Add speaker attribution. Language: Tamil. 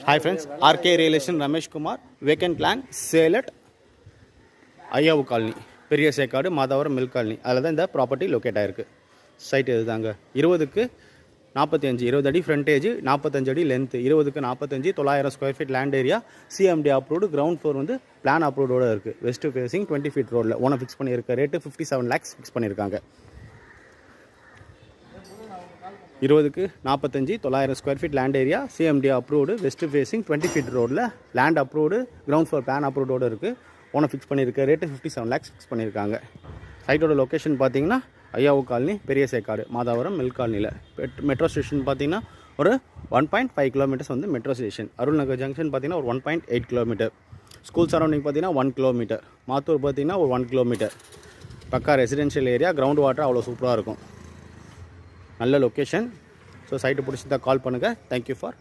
Speaker 1: Hi friends, RK Relation Ramesh Kumar, vacant land, sale at Ayyavu colony, பெரிய சேக்காடு, மாதாவரம் மில்க் காலனி. அதில் தான் இந்த ப்ராப்பர்ட்டி லொக்கேட் ஆகிருக்கு. சைட் இதுதாங்க. 20க்கு 45, 20 அடி ஃப்ரண்டேஜ், 45 அடி லென்த்து, 20க்கு 45, 900 square feet land area, CMD approved, ground floor வந்து பிளான் அப்ரூவோட இருக்குது. வெஸ்ட் ஃபேசிங் 20 ஃபீட் ரோடில் ஓனை ஃபிக்ஸ் பண்ணியிருக்க ரேட்டு 57 lakhs ஃபிக்ஸ் பண்ணியிருக்காங்க. 20க்கு 45, 900 square feet land area, CMD approved, west facing 20 feet ரோடில் land approved, ground floor plan அப்ரூவோட இருக்குது. ஓனை ஃபிக்ஸ் பண்ணியிருக்க ரேட்டு 57 lakhs ஃபிக்ஸ் பண்ணியிருக்காங்க. சைட்டோட லொக்கேஷன் பார்த்தீங்கன்னா ஐயாவு காலனி, பெரிய சேக்காடு, மாதாவரம் மில்க் காலனியில். மெட்ரோ ஸ்டேஷன் பார்த்தீங்கன்னா ஒரு 1.5 கிலோமீட்டர்ஸ் வந்து மெட்ரோ ஸ்டேஷன். அருள்நகர் ஜங்ஷன் பார்த்தீங்கன்னா ஒரு 1.8 கிலோமீட்டர். ஸ்கூல் சரௌண்டிங் பார்த்தீங்கன்னா 1 கிலோமீட்டர். மாத்தூர் பார்த்தீங்கன்னா ஒரு 1 கிலோமீட்டர். பக்கா ரெசிடென்ஷியல் ஏரியா, கிரவுண்ட் வாட்டர் அவ்வளோ சூப்பராக இருக்கும். நல்ல லொக்கேஷன். ஸோ சைட்டு பிடிச்சிருந்தா கால் பண்ணுங்கள். Thank you for